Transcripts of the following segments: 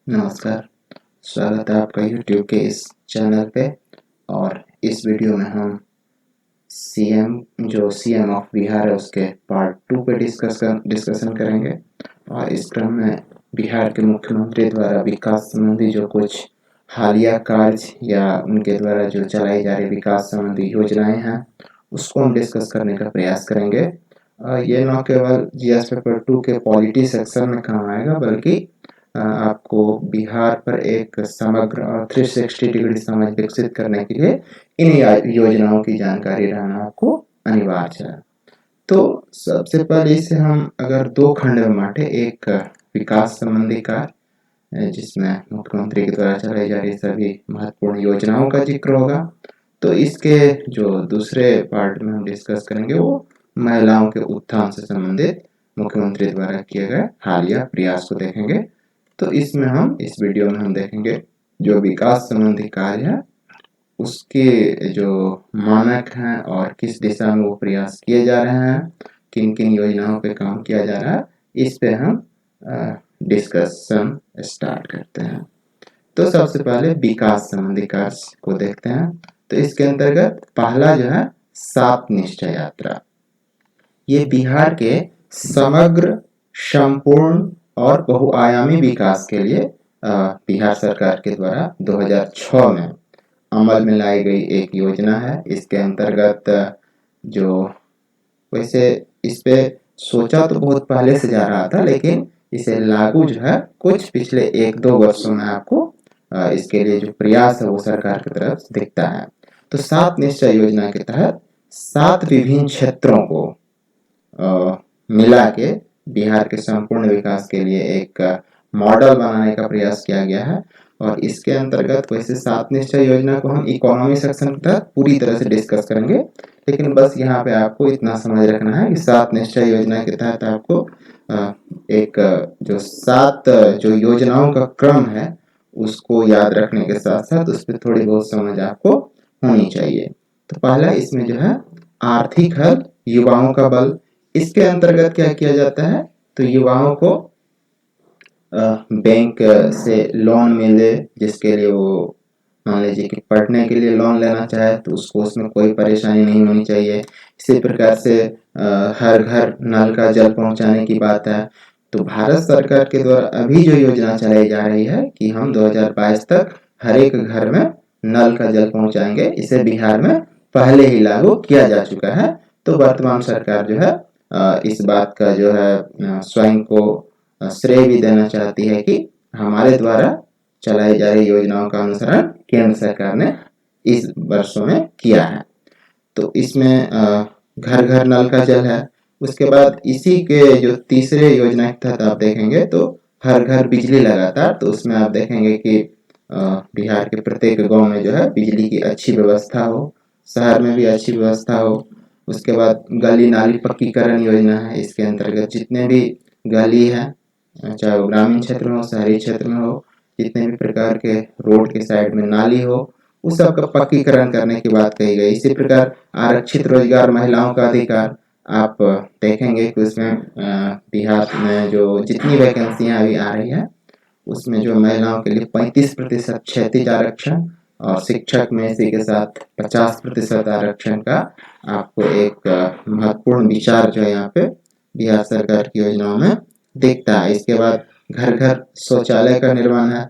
नमस्कार, स्वागत है आपका यूट्यूब के इस चैनल पे। और इस वीडियो में हम सीएम ऑफ बिहार है उसके पार्ट 2 पे डिस्कशन करेंगे। और इस क्रम में बिहार के मुख्यमंत्री द्वारा विकास संबंधी जो कुछ हालिया कार्य या उनके द्वारा जो चलाई जा रही विकास संबंधी योजनाएं हैं उसको हम डिस्कस करने का प्रयास करेंगे। ये न केवल जीएस पेपर 2 के पॉलिटी सेक्शन में काम आएगा, बल्कि आपको बिहार पर एक समग्र और 360 डिग्री समझ विकसित करने के लिए इन योजनाओं की जानकारी रहना आपको अनिवार्य है। तो सबसे पहले इसे हम अगर दो खंड में बांटे, एक विकास संबंधी कार्य जिसमें मुख्यमंत्री के द्वारा चलाई जा रही सभी महत्वपूर्ण योजनाओं का जिक्र होगा, तो इसके जो दूसरे पार्ट में हम डिस्कस करेंगे वो महिलाओं के उत्थान से संबंधित मुख्यमंत्री द्वारा किए गए हालिया प्रयास को देखेंगे। तो इसमें हम इस वीडियो में हम देखेंगे जो विकास संबंधी कार्य है उसके जो मानक हैं और किस दिशा में वो प्रयास किए जा रहे हैं, किन किन योजनाओं पे काम किया जा रहा है, इस पे हम डिस्कशन स्टार्ट करते हैं। तो सबसे पहले विकास संबंधी कार्य को देखते हैं। तो इसके अंतर्गत पहला जो है 7 निश्चय यात्रा, ये बिहार के समग्र, संपूर्ण और बहुआयामी विकास के लिए बिहार सरकार के द्वारा 2006 में अमल में लाई गई एक योजना है। इसके अंतर्गत जो वैसे इस पे सोचा तो बहुत पहले से जा रहा था, लेकिन इसे लागू जो है कुछ पिछले 1-2 वर्षों में आपको इसके लिए जो प्रयास है वो सरकार की तरफ दिखता है। तो 7 निश्चय योजना के तहत 7 विभिन्न क्षेत्रों को मिला के बिहार के संपूर्ण विकास के लिए एक मॉडल बनाने का प्रयास किया गया है। और इसके अंतर्गत वैसे 7 निश्चय योजना को हम इकोनॉमी सेक्शन के तहत पूरी तरह से डिस्कस करेंगे, लेकिन बस यहाँ पे आपको इतना समझ रखना है कि 7 निश्चय योजना के तहत आपको एक जो 7 जो योजनाओं का क्रम है उसको याद रखने के साथ साथ उस पर थोड़ी बहुत समझ आपको होनी चाहिए। तो पहला इसमें जो है आर्थिक हल, युवाओं का बल। इसके अंतर्गत क्या किया जाता है, तो युवाओं को बैंक से लोन मिले, जिसके लिए वो मान लीजिए कि पढ़ने के लिए लोन लेना चाहे तो उसको उसमें कोई परेशानी नहीं होनी चाहिए। इसी प्रकार से हर घर नल का जल पहुंचाने की बात है। तो भारत सरकार के द्वारा अभी जो योजना चलाई जा रही है कि हम 2022 तक हर एक घर में नल का जल पहुंचाएंगे, इसे बिहार में पहले ही लागू किया जा चुका है। तो वर्तमान सरकार जो है इस बात का जो है स्वयं को श्रेय भी देना चाहती है कि हमारे द्वारा चलाई जा रही योजनाओं का अनुसरण केंद्र सरकार ने इस वर्षों में किया है। तो इसमें घर घर नल का जल है। उसके बाद इसी के जो तीसरे योजना के तहत आप देखेंगे तो हर घर बिजली लगातार। तो उसमें आप देखेंगे कि बिहार के प्रत्येक गांव में जो है बिजली की अच्छी व्यवस्था हो, शहर में भी अच्छी व्यवस्था हो। उसके बाद गली नाली पक्कीकरण योजना है। इसके अंतर्गत जितने भी गली है, चाहे वो ग्रामीण क्षेत्र में हो, शहरी क्षेत्र में हो, जितने भी प्रकार के रोड के साइड में नाली हो, उस सब का पक्कीकरण करने की बात कही गई। इसी प्रकार आरक्षित रोजगार, महिलाओं का अधिकार, आप देखेंगे कि उसमें बिहार में जो जितनी वैकेंसियां अभी आ रही है उसमें जो महिलाओं के लिए 35% क्षैतिज आरक्षण और शिक्षक में इसी के साथ 50% आरक्षण का आपको एक महत्वपूर्ण विचार जो है यहाँ पे बिहार सरकार की योजनाओं में दिखता है। इसके बाद घर घर शौचालय का निर्माण है।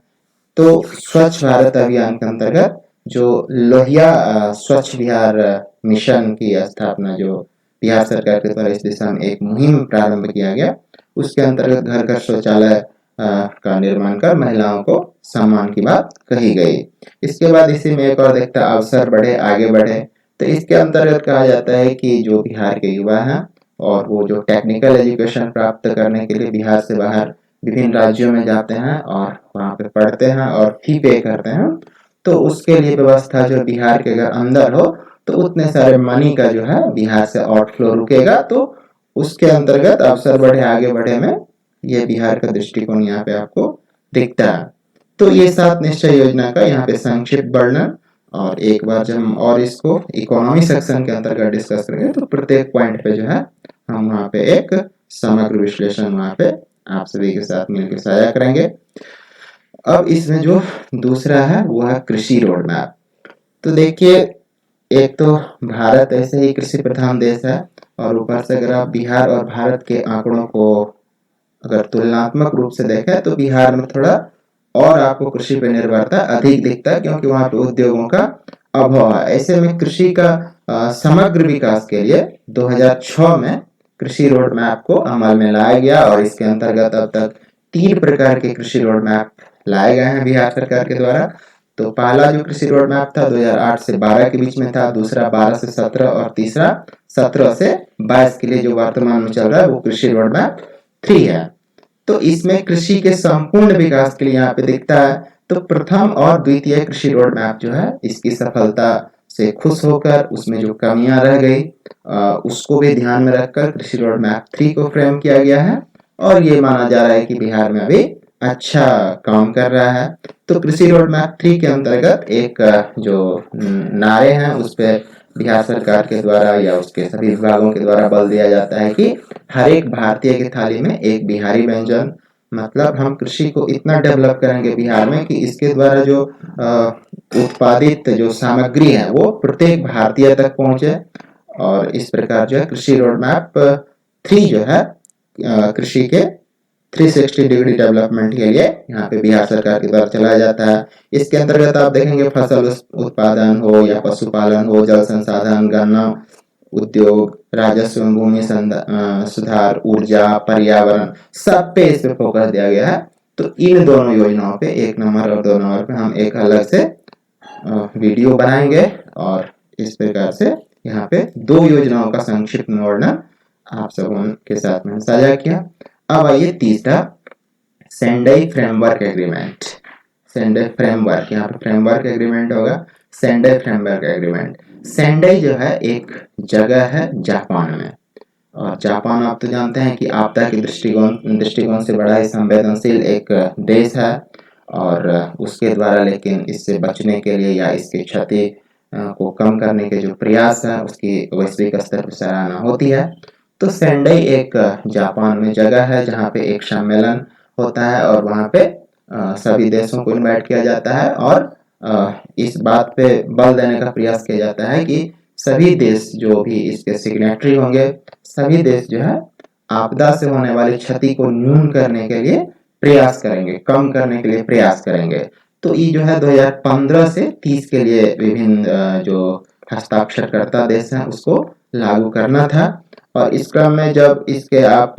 तो स्वच्छ भारत अभियान के अंतर्गत जो लोहिया स्वच्छ बिहार मिशन की स्थापना जो बिहार सरकार के द्वारा इस दिशा में एक मुहिम प्रारंभ किया गया, उसके अंतर्गत घर घर शौचालय का निर्माण कर महिलाओं को सम्मान की बात कही गई। इसके बाद इसी में एक और देखता अवसर बढ़े आगे बढ़े। तो इसके अंतर्गत कहा जाता है कि जो बिहार के युवा हैं और वो जो टेक्निकल एजुकेशन प्राप्त करने के लिए बिहार से बाहर विभिन्न राज्यों में जाते हैं और वहाँ पे पढ़ते हैं और फी पे करते हैं, तो उसके लिए व्यवस्था जो बिहार के अगर अंदर हो तो उतने सारे मनी का जो है बिहार से आउटफ्लो रुकेगा। तो उसके अंतर्गत अवसर बढ़े आगे बढ़े में ये बिहार का दृष्टिकोण यहाँ पे आपको दिखता है। तो ये 7 निश्चय योजना का यहाँ पे संक्षिप्त वर्णन। और एक बार जब हम और इसको इकोनॉमी सेक्शन के अंतर्गत डिस्कस करेंगे तो प्रत्येक पॉइंट पे जो है हम वहाँ पे एक समग्र विश्लेषण वहाँ पे आप सभी के साथ मिलकर साझा करेंगे। अब इसमें जो दूसरा है वो है कृषि रोड मैप। तो देखिए, एक तो भारत ऐसे ही कृषि प्रधान देश है, और ऊपर से अगर आप बिहार और भारत के आंकड़ों को अगर तुलनात्मक रूप से देखें तो बिहार में थोड़ा और आपको कृषि पे निर्भरता अधिक दिखता है, क्योंकि वहां पे उद्योगों का अभाव है। ऐसे में कृषि का समग्र विकास के लिए 2006 में कृषि रोड मैप को अमल में लाया गया, और इसके अंतर्गत अब तक 3 प्रकार के कृषि रोड मैप लाए गए हैं बिहार सरकार के द्वारा। तो पहला जो कृषि रोड मैप था 2008 से 12 के बीच में था, दूसरा 12 से 17, और तीसरा 17 से 22 के लिए जो वर्तमान में चल रहा है वो कृषि रोड मैप 3 है। तो इसमें कृषि के संपूर्ण विकास के लिए यहाँ पे दिखता है। तो प्रथम और द्वितीय कृषि रोड मैप जो है, इसकी सफलता से खुश होकर उसमें जो कमियां रह गई उसको भी ध्यान में रखकर कृषि रोड मैप 3 को फ्रेम किया गया है, और ये माना जा रहा है कि बिहार में अभी अच्छा काम कर रहा है। तो कृषि रोड मैप 3 के अंतर्गत एक जो नारे हैं उस पर बिहार सरकार के द्वारा या उसके सभी विभागों के द्वारा बल दिया जाता है कि हर एक भारतीय की थाली में एक बिहारी व्यंजन। मतलब हम कृषि को इतना डेवलप करेंगे बिहार में कि इसके द्वारा जो उत्पादित जो सामग्री है वो प्रत्येक भारतीय तक पहुंचे। और इस प्रकार जो है कृषि रोड मैप 3 जो है कृषि के 360 डिग्री डेवलपमेंट के लिए यहाँ पे बिहार सरकार के द्वारा चलाया जाता है। इसके अंतर्गत आप देखेंगे फसल उत्पादन हो या पशुपालन हो, जल संसाधन, गन्ना उद्योग, राजस्व, भूमि सुधार, ऊर्जा, पर्यावरण, सब पे इस पे फोकस दिया गया है। तो इन दोनों योजनाओं पे 1 नंबर और 2 नंबर पे हम एक अलग से वीडियो बनाएंगे, और इस प्रकार से यहाँ पे 2 योजनाओं का संक्षिप्त वर्णन आप सबों के साथ में साझा किया। अब आइए तीसरा, Sendai framework agreement. Sendai framework, यहाँ पे फ्रेमवर्क एग्रीमेंट होगा, सेंडाई फ्रेमवर्क एग्रीमेंट। सेंडाई जो है एक जगह है जापान में, और जापान आप तो जानते हैं कि आपदा के दृष्टिकोण से बड़ा ही संवेदनशील एक देश है। और उसके द्वारा लेकिन इससे बचने के लिए या इसकी क्षति को कम करने के जो प्रयास है उसकी वैश्विक स्तर पर सराहना होती है। तो सेंडाई एक जापान में जगह है जहाँ पे एक सम्मेलन होता है, और वहाँ पे सभी देशों को इनवाइट किया जाता है, और इस बात पे बल देने का प्रयास किया जाता है कि सभी देश जो भी इसके सिग्नेटरी होंगे, सभी देश जो है आपदा से होने वाली क्षति को न्यून करने के लिए प्रयास करेंगे, कम करने के लिए प्रयास करेंगे। तो ये जो है 2015 से 30 के लिए विभिन्न जो हस्ताक्षरकर्ता देश हैं उसको लागू करना था। और इस क्रम में जब इसके आप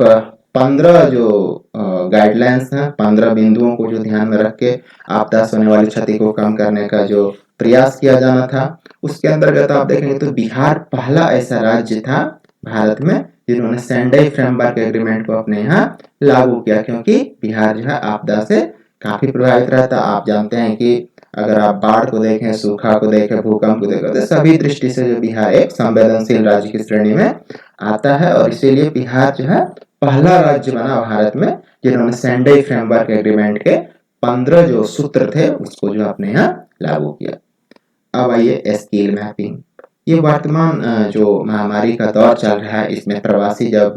15 जो गाइडलाइंस हैं, 15 बिंदुओं को जो ध्यान में रख के आपदा से होने वाली क्षति को कम करने का जो प्रयास किया जाना था, उसके अंतर्गत आप देखेंगे तो बिहार पहला ऐसा राज्य था भारत में जिन्होंने सेंडाई फ्रेमवर्क एग्रीमेंट को अपने यहाँ लागू किया, क्योंकि बिहार जो है आपदा से काफी प्रभावित रहता। आप जानते हैं कि अगर आप बाढ़ को देखें, सूखा को देखें, भूकंप को देखें, तो सभी दृष्टि से जो बिहार एक संवेदनशील राज्य की श्रेणी में आता है, और इसीलिए बिहार जो है पहला राज्य बना भारत में जिन्होंने सेंडाई फ्रेमवर्क एग्रीमेंट के 15 जो सूत्र थे उसको जो अपने यहाँ लागू किया। अब आइए स्किल मैपिंग। ये वर्तमान जो महामारी का दौर चल रहा है, इसमें प्रवासी जब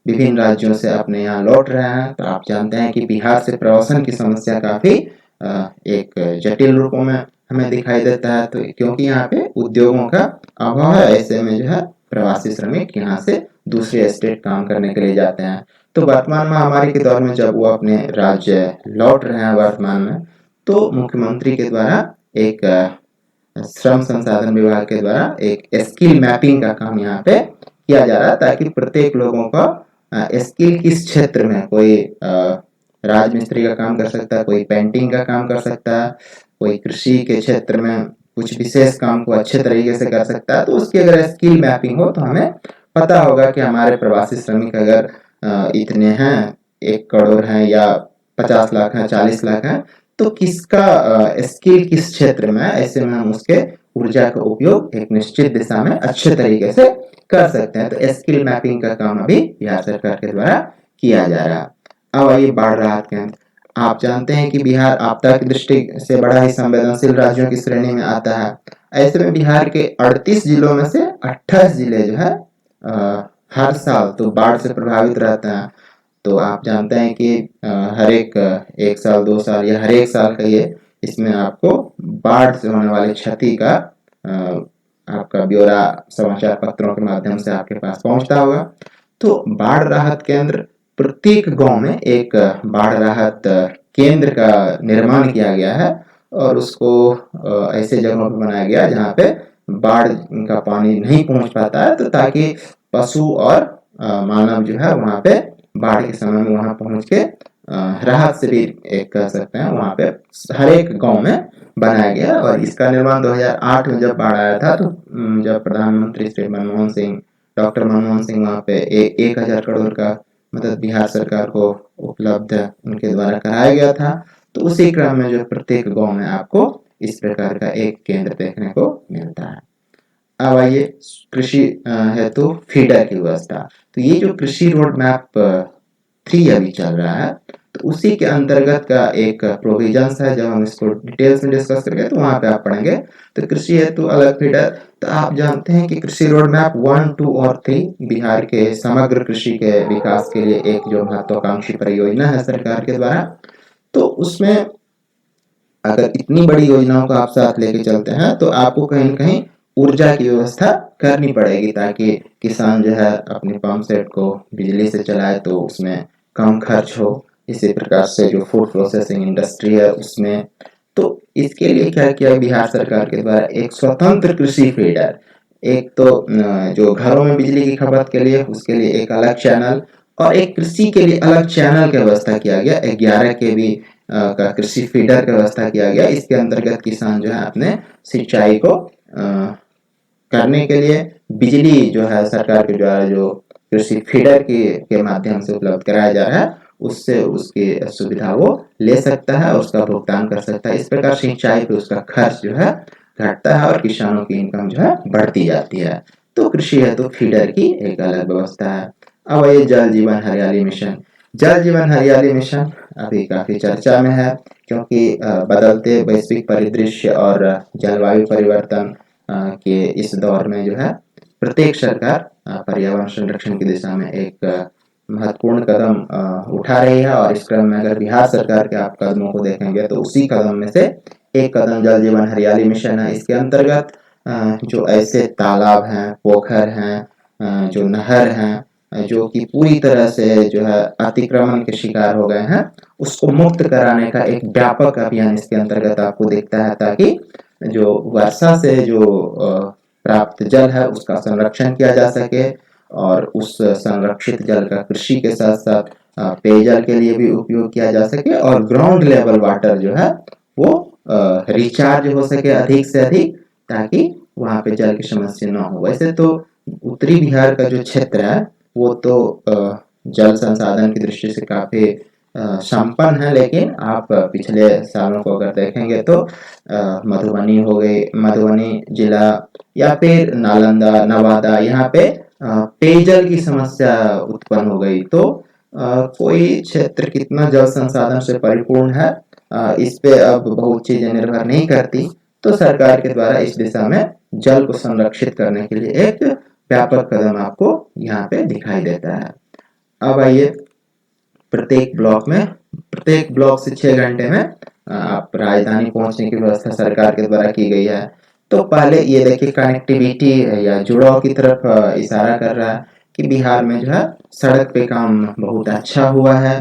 विभिन्न राज्यों से अपने यहाँ लौट रहे हैं, तो आप जानते हैं कि बिहार से प्रवासन की समस्या काफी एक जटिल रूपों में हमें दिखाई देता है। तो क्योंकि यहाँ पे उद्योगों का अभाव है, ऐसे में जो है प्रवासी श्रमिक यहाँ से दूसरे स्टेट काम करने के लिए जाते हैं। तो वर्तमान महामारी के दौर में जब वो अपने राज्य लौट रहे हैं वर्तमान में, तो मुख्यमंत्री के द्वारा एक श्रम संसाधन विभाग के द्वारा एक स्किल मैपिंग का काम यहाँ पे किया जा रहा है, ताकि प्रत्येक लोगों का स्किल किस क्षेत्र में, कोई राजमिस्त्री का काम कर सकता है, कोई पेंटिंग का काम कर सकता है, कोई कृषि के क्षेत्र में कुछ विशेष काम को अच्छे तरीके से कर सकता है। तो उसकी अगर स्किल मैपिंग हो तो हमें पता होगा कि हमारे प्रवासी श्रमिक अगर इतने हैं, 1 करोड़ हैं या 50 लाख हैं, 40 लाख हैं, तो किसका स्किल किस क्षेत्र में है, ऐसे में हम उसके ऊर्जा का उपयोग एक निश्चित दिशा में अच्छे तरीके से कर सकते हैं। तो स्किल मैपिंग का काम अभी बिहार सरकार के द्वारा किया जा रहा है। अब आइए बाढ़ राहत केंद्र। आप जानते हैं कि बिहार आपदा की दृष्टि से बड़ा ही संवेदनशील राज्यों की श्रेणी में आता है। ऐसे में बिहार के 38 जिलों में से 28 जिले जो है हर साल तो बाढ़ से प्रभावित रहते हैं। तो आप जानते हैं कि हर एक 1 साल 2 साल या हर एक साल का ये इसमें आपको बाढ़ से होने वाली क्षति का आपका ब्यौरा समाचार पत्रों के माध्यम से आपके पास पहुंचता होगा। तो बाढ़ राहत केंद्र प्रत्येक गांव में एक बाढ़ राहत केंद्र का निर्माण किया गया है और उसको ऐसे जगहों पर बनाया गया जहाँ पे बाढ़ का पानी नहीं पहुंच पाता है, तो ताकि पशु और मानव जो है वहाँ पे बाढ़ के समय में वहाँ पहुँच के राहत से भी एक कह सकते हैं वहाँ पे हर एक गांव में बनाया गया। और इसका निर्माण 2008 में जब बाढ़ आया था, तो जब प्रधानमंत्री श्री मनमोहन सिंह डॉक्टर मनमोहन सिंह वहाँ पे 1,000 करोड़ का मदद बिहार सरकार को उपलब्ध उनके द्वारा कराया गया था। तो उसी क्रम में जो प्रत्येक गांव में आपको इस प्रकार का एक केंद्र देखने को मिलता है। अब आइए कृषि हेतु फीडर की व्यवस्था। तो ये जो कृषि रोड मैप 3 अभी चल रहा है, तो उसी के अंतर्गत का एक प्रोविजंस है। जब हम इसको डिटेल्स में डिस्कस करेंगे तो वहां पे आप पढ़ेंगे। तो कृषि हेतु अलग फीडर, तो आप जानते हैं कि कृषि रोड मैप 1, 2 और 3 बिहार के समग्र कृषि के विकास के लिए एक जो महत्वाकांक्षी परियोजना है सरकार के द्वारा। तो उसमें अगर इतनी बड़ी योजनाओं को आप साथ लेके चलते हैं तो आपको कहीं न कहीं ऊर्जा की व्यवस्था करनी पड़ेगी, ताकि किसान जो है अपने पंप सेट को बिजली से चलाए तो उसमें कम खर्च हो। इसी प्रकार से जो फूड प्रोसेसिंग इंडस्ट्री है उसमें, तो इसके लिए क्या किया बिहार सरकार के द्वारा, एक स्वतंत्र कृषि फीडर, एक तो जो घरों में बिजली की खपत के लिए उसके लिए एक अलग चैनल, और एक कृषि के लिए अलग चैनल की व्यवस्था किया गया। 11 kV का कृषि फीडर की व्यवस्था किया गया। इसके अंतर्गत किसान जो है अपने सिंचाई को करने के लिए बिजली जो है सरकार के द्वारा जो कृषि फीडर के माध्यम से उपलब्ध कराया जा रहा है, उससे उसकी सुविधा वो ले सकता है और उसका भुगतान कर सकता है। इस प्रकार सिंचाई पे उसका खर्च जो है घटता है और किसानों की इनकम जो है बढ़ती जाती है। तो कृषि है तो फीडर की एक अलग व्यवस्था है। अब ये जल जीवन हरियाली मिशन। जल जीवन हरियाली मिशन अभी काफी चर्चा में है, क्योंकि बदलते वैश्विक परिदृश्य और जलवायु परिवर्तन के इस दौर में जो है प्रत्येक सरकार पर्यावरण संरक्षण की दिशा में एक महत्वपूर्ण कदम उठा रही है। और इस क्रम में अगर बिहार सरकार के आप कदमों को देखेंगे तो उसी कदम में से एक कदम जल जीवन हरियाली मिशन है। इसके अंतर्गत जो ऐसे तालाब हैं, पोखर हैं, जो नहर हैं जो कि पूरी तरह से जो है अतिक्रमण के शिकार हो गए हैं, उसको मुक्त कराने का एक व्यापक अभियान इसके अंतर्गत आपको दिखता है, ताकि जो वर्षा से जो प्राप्त जल है उसका संरक्षण किया जा सके और उस संरक्षित जल का कृषि के साथ साथ पेयजल के लिए भी उपयोग किया जा सके और ग्राउंड लेवल वाटर जो है वो रिचार्ज हो सके अधिक से अधिक, ताकि वहाँ पे जल की समस्या ना हो। वैसे तो उत्तरी बिहार का जो क्षेत्र है वो तो जल संसाधन की दृष्टि से काफी संपन्न है, लेकिन आप पिछले सालों को अगर देखेंगे तो मधुबनी हो गई, मधुबनी जिला या फिर नालंदा, नवादा, यहाँ पे पेयजल की समस्या उत्पन्न हो गई। तो कोई क्षेत्र कितना जल संसाधन से परिपूर्ण है, इस पे अब बहुत चीजें निर्भर नहीं करती। तो सरकार के द्वारा इस दिशा में जल को संरक्षित करने के लिए एक व्यापक कदम आपको यहाँ पे दिखाई देता है। अब आइए प्रत्येक ब्लॉक से 6 घंटे में आप राजधानी पहुंचने की व्यवस्था सरकार के द्वारा की गई है। तो पहले ये देखिए कनेक्टिविटी या जुड़ाव की तरफ इशारा कर रहा है कि बिहार में जो है सड़क पे काम बहुत अच्छा हुआ है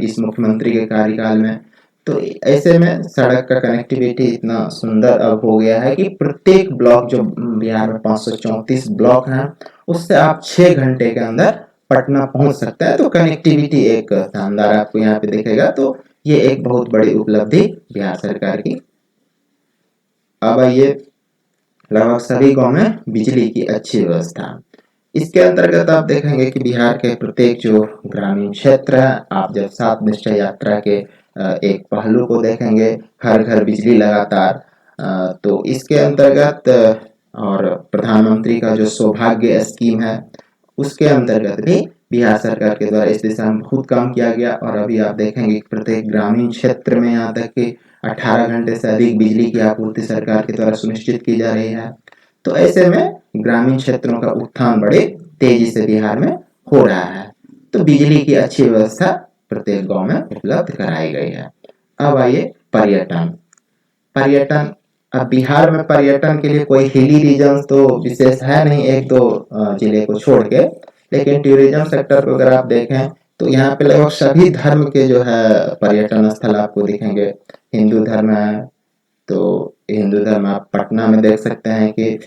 इस मुख्यमंत्री के कार्यकाल में। तो ऐसे में सड़क का कनेक्टिविटी इतना सुंदर अब हो गया है कि प्रत्येक ब्लॉक, जो बिहार में 534 ब्लॉक हैं, उससे आप 6 घंटे के अंदर पटना पहुंच सकता है। तो कनेक्टिविटी एक शानदार आपको यहाँ पे दिखेगा। तो ये एक बहुत बड़ी उपलब्धि बिहार सरकार की। अब आइए लगभग सभी गांव में बिजली की अच्छी व्यवस्था। इसके अंतर्गत आप देखेंगे कि बिहार के प्रत्येक जो ग्रामीण क्षेत्र है, आप जब 7 निश्चय यात्रा के एक पहलू को देखेंगे, हर घर बिजली लगातार, तो इसके अंतर्गत और प्रधानमंत्री का जो सौभाग्य स्कीम है उसके अंतर्गत भी बिहार सरकार के द्वारा इस दिशा में बहुत काम किया गया। और अभी आप देखेंगे कि प्रत्येक ग्रामीण क्षेत्र में यहाँ तक कि 18 घंटे से अधिक बिजली की आपूर्ति सरकार के द्वारा सुनिश्चित की जा रही है। तो ऐसे में ग्रामीण क्षेत्रों का उत्थान बड़े तेजी से बिहार में हो रहा है। तो बिजली की अच्छी व्यवस्था प्रत्येक गांव में उपलब्ध कराई गई है। अब आइए पर्यटन। पर्यटन, अब बिहार में पर्यटन के लिए कोई हिली रीजन तो विशेष है नहीं, एक दो जिले को छोड़ के, लेकिन टूरिज्म सेक्टर को अगर आप देखें तो यहाँ पे लगभग सभी धर्म के जो है पर्यटन स्थल आपको दिखेंगे। हिंदू धर्म है तो हिंदू धर्म आप पटना में देख सकते हैं कि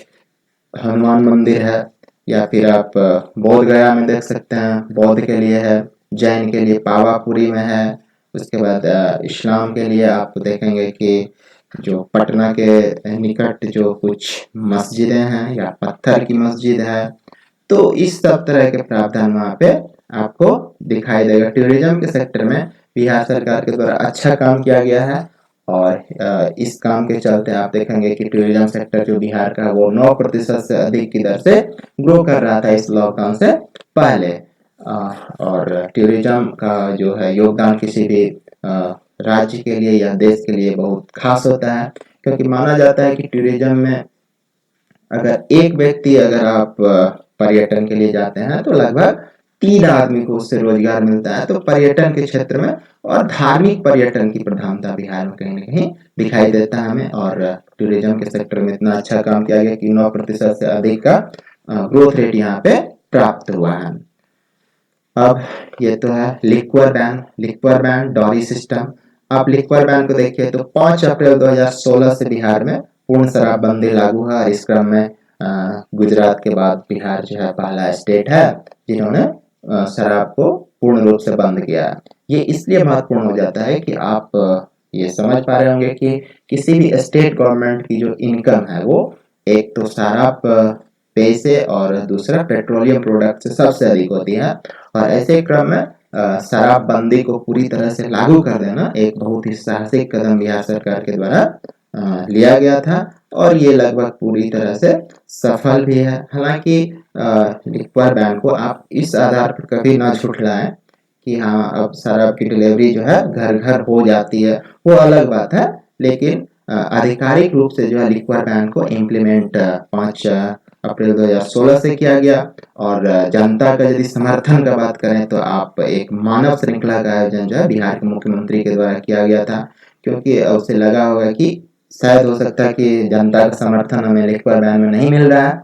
हनुमान मंदिर है, या फिर आप बोध गया में देख सकते हैं, बौद्ध के लिए है, जैन के लिए पावापुरी में है। उसके बाद इस्लाम के लिए आप देखेंगे कि जो पटना के निकट जो कुछ मस्जिदें हैं या पत्थर की मस्जिद है, तो इस सब तरह के प्रावधान वहाँ पे आपको दिखाई देगा। टूरिज्म के सेक्टर में बिहार सरकार के द्वारा अच्छा काम किया गया है, और इस काम के चलते आप देखेंगे कि टूरिज्म सेक्टर जो बिहार का वो 9% से अधिक की दर से ग्रो कर रहा था इस लॉकडाउन से पहले। और टूरिज्म का जो है योगदान किसी भी राज्य के लिए या देश के लिए बहुत खास होता है, क्योंकि माना जाता है कि टूरिज्म में अगर एक व्यक्ति, अगर आप पर्यटन के लिए जाते हैं तो लगभग 3 आदमी को उससे रोजगार मिलता है। तो पर्यटन के क्षेत्र में और धार्मिक पर्यटन की प्रधानता बिहार में कहीं ना कहीं दिखाई देता है हमें, और टूरिज्म के सेक्टर में इतना अच्छा काम किया गया कि 9% से अधिक का ग्रोथ रेट यहाँ पे प्राप्त हुआ है। अब ये तो है liquor ban. Liquor ban, dowry system. आप लिक्वर बैन को देखिए तो 5 अप्रैल 2016 से बिहार में पूर्ण शराबबंदी लागू है, और इस क्रम में गुजरात के बाद बिहार जो है पहला स्टेट है जिन्होंने शराब को पूर्ण रूप से बंद किया है। ये इसलिए महत्वपूर्ण हो जाता है कि आप ये समझ पा रहे होंगे कि किसी भी स्टेट गवर्नमेंट की जो इनकम है वो एक तो शराब पे से और दूसरा पेट्रोलियम प्रोडक्ट से सबसे अधिक होती है, और ऐसे क्रम में शराबबंदी को पूरी तरह से लागू कर देना एक बहुत ही साहसिक कदम बिहार सरकार के द्वारा लिया गया था, और ये लगभग पूरी तरह से सफल भी है। हालांकि लिक्वर बैन को आप इस आधार पर कभी ना झुठलाएं कि हाँ अब शराब की डिलीवरी जो है घर घर हो जाती है, वो अलग बात है, लेकिन आधिकारिक रूप से जो है लिक्वर बैन को इम्प्लीमेंट 5 अप्रैल 2016 से किया गया। और जनता का यदि समर्थन का बात करें तो आप एक मानव श्रृंखला का आयोजन जो है बिहार के मुख्यमंत्री के द्वारा किया गया था, क्योंकि उसे लगा होगा कि शायद हो सकता है कि जनता का समर्थन हमें लिक्वर बैन में नहीं मिल रहा है।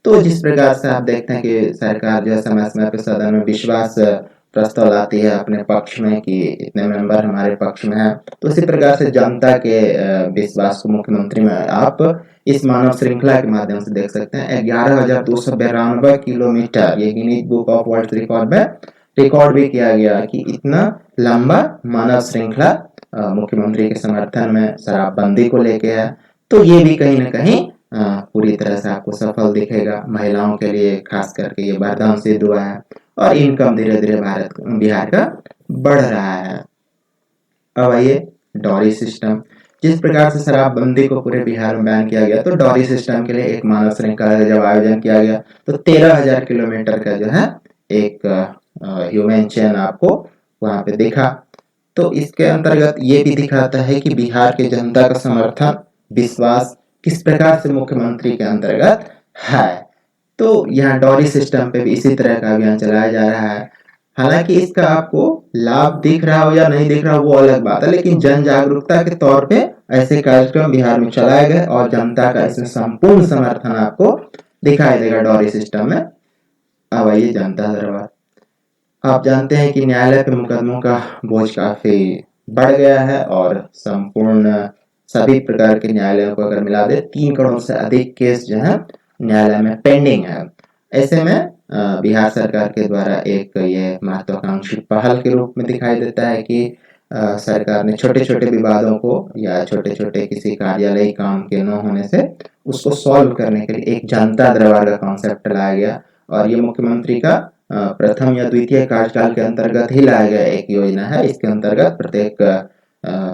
तो जिस प्रकार से आप देखते हैं कि सरकार जो है समय समय पर सदन में विश्वास प्रस्ताव लाती है अपने पक्ष में कि इतने मेंबर हमारे पक्ष में है, तो इसी प्रकार से जनता के विश्वास को मुख्यमंत्री में आप इस मानव श्रृंखला के माध्यम से देख सकते हैं। 11,292 किलोमीटर, ये Guinness book of world record में रिकॉर्ड भी किया गया कि इतना लंबा मानव श्रृंखला मुख्यमंत्री के समर्थन में शराबबंदी को लेके है। तो ये भी कहीं ना कहीं पूरी तरह से आपको सफल दिखेगा। महिलाओं के लिए खास करके ये वरदान सिद्ध हुआ है, और इनकम धीरे धीरे बिहार का बढ़ रहा है। अब आइए डॉरी सिस्टम। जिस प्रकार से शराबबंदी को पूरे बिहार में बैन किया गया, तो डॉरी सिस्टम के लिए एक मानव श्रृंखला का जब आयोजन किया गया तो 13,000 किलोमीटर का जो है एक ह्यूमन चेन आपको वहां पे दिखा। तो इसके अंतर्गत ये भी दिखाता है कि बिहार के जनता का समर्थन, विश्वास किस प्रकार से मुख्यमंत्री के अंतर्गत है। तो यहाँ डॉरी सिस्टम पे भी इसी तरह का अभियान चलाया जा रहा है। हालांकि इसका आपको लाभ दिख रहा हो या नहीं दिख रहा हो वो अलग बात है, लेकिन जन जागरूकता के तौर पे ऐसे कार्यक्रम बिहार में चलाए गए, और जनता का इसमें संपूर्ण समर्थन आपको दिखाई देगा डॉरी सिस्टम में। अब आइए जनता दरबार। आप जानते हैं कि न्यायालय पे मुकदमों का बोझ काफी बढ़ गया है, और संपूर्ण सभी प्रकार के न्यायालयों को अगर मिला दे 3 करोड़ से अधिक केस जो है न्यायालय में पेंडिंग है। ऐसे में बिहार सरकार के द्वारा एक ये महत्वाकांक्षी पहल के रूप में दिखाई देता है कि सरकार ने छोटे छोटे विवादों को या छोटे छोटे किसी कार्यालयी काम के न होने से उसको सॉल्व करने के लिए एक जनता दरबार का कॉन्सेप्ट लाया गया, और ये मुख्यमंत्री का प्रथम या द्वितीय कार्यकाल के अंतर्गत ही लाया गया एक योजना है। इसके अंतर्गत प्रत्येक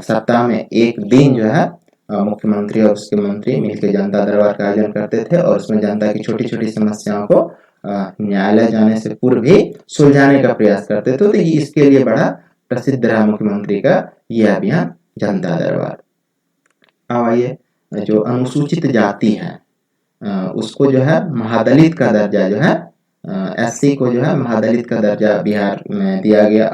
सप्ताह में एक दिन जो है मुख्यमंत्री और उसके मंत्री मिलकर जनता दरबार का आयोजन करते थे, और उसमें जनता की छोटी छोटी समस्याओं को न्यायालय जाने से पूर्व भी सुलझाने का प्रयास करते थे। तो इसके लिए बड़ा प्रसिद्ध रहा मुख्यमंत्री का यह अभियान जनता दरबार। अब आइए जो अनुसूचित जाति है उसको जो है महादलित का दर्जा जो है एससी को जो है महादलित का दर्जा बिहार में दिया गया।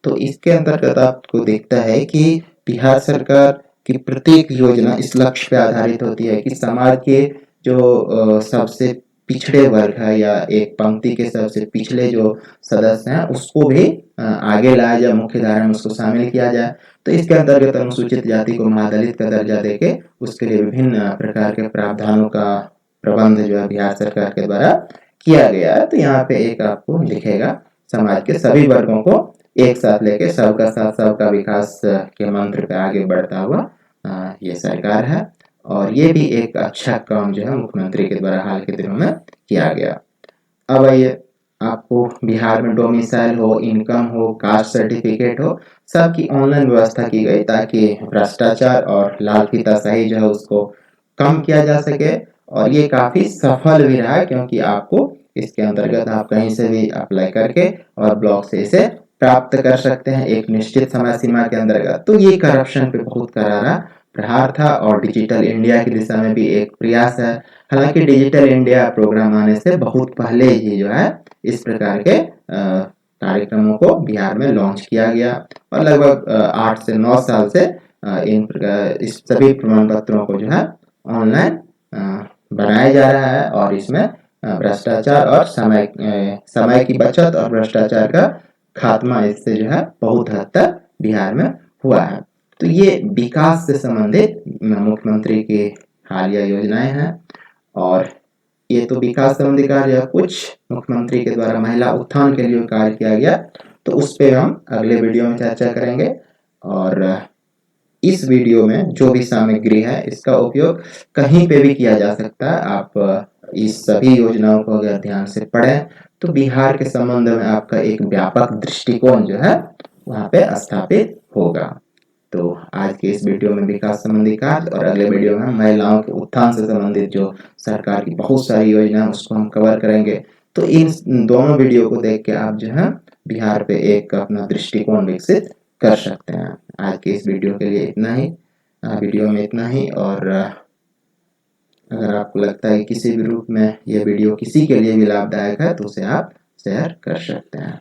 तो इसके अंतर्गत आपको दिखता है कि बिहार सरकार की प्रत्येक योजना इस लक्ष्य पे आधारित होती है कि समाज के जो सबसे पिछड़े वर्ग है या एक पंक्ति के सबसे पिछले जो सदस्य हैं उसको भी आगे लाया जाए, मुख्य धारा में उसको शामिल किया जाए। तो इसके अंतर्गत अनुसूचित जाति को महादलित का दर्जा देके उसके लिए विभिन्न प्रकार के प्रावधानों का प्रबंध जो है बिहार सरकार के द्वारा किया गया है। तो यहाँ पे एक आपको दिखेगा समाज के सभी वर्गों को एक साथ लेके सबका साथ सबका विकास के मंत्र पे आगे बढ़ता हुआ ये सरकार है। और ये भी एक अच्छा काम जो है मुख्यमंत्री के द्वारा हाल के दिनों में किया गया। अब आइए, आपको बिहार में डोमिसाइल हो, इनकम हो, कास्ट सर्टिफिकेट हो, सबकी ऑनलाइन व्यवस्था की गई ताकि भ्रष्टाचार और लाल फीताशाही जो है उसको कम किया जा सके। और ये काफी सफल भी रहा क्योंकि आपको इसके अंतर्गत आप कहीं से भी अप्लाई करके और ब्लॉक से इसे प्राप्त कर सकते हैं एक निश्चित समय सीमा के अंतर्गत। तो ये करप्शन पे बहुत करारा प्रहार था और डिजिटल इंडिया की दिशा में भी एक प्रयास है। हालांकि डिजिटल इंडिया प्रोग्राम आने से बहुत पहले ही जो है इस प्रकार के कार्यक्रमों को बिहार में लॉन्च किया गया और लगभग 8 से 9 साल से इस सभी प्रमाण पत्रों को जो है ऑनलाइन बनाया जा रहा है और इसमें भ्रष्टाचार और समय की बचत और भ्रष्टाचार का खात्मा इससे जो है बहुत हद तक बिहार में हुआ है। तो ये विकास से संबंधित मुख्यमंत्री की हालिया योजनाएं हैं। और ये तो विकास संबंधी कार्य, कुछ मुख्यमंत्री के द्वारा महिला उत्थान के लिए कार्य किया गया, तो उस पे हम अगले वीडियो में चर्चा करेंगे। और इस वीडियो में जो भी सामग्री है इसका उपयोग कहीं पे भी किया जा सकता है। आप इस सभी योजनाओं को अगर ध्यान से पढ़ें तो बिहार के संबंध में आपका एक व्यापक दृष्टिकोण जो है वहाँ पे स्थापित होगा। तो आज के इस वीडियो में विकास संबंधी कार्य और अगले वीडियो में महिलाओं के उत्थान से संबंधित जो सरकार की बहुत सारी योजना है उसको हम कवर करेंगे। तो इन दोनों वीडियो को देख के आप जो है बिहार पे एक अपना दृष्टिकोण विकसित कर सकते हैं। आज के इस वीडियो के लिए इतना ही, वीडियो में इतना ही। और अगर आपको लगता है कि किसी भी रूप में यह वीडियो किसी के लिए भी लाभदायक है तो उसे आप शेयर कर सकते हैं।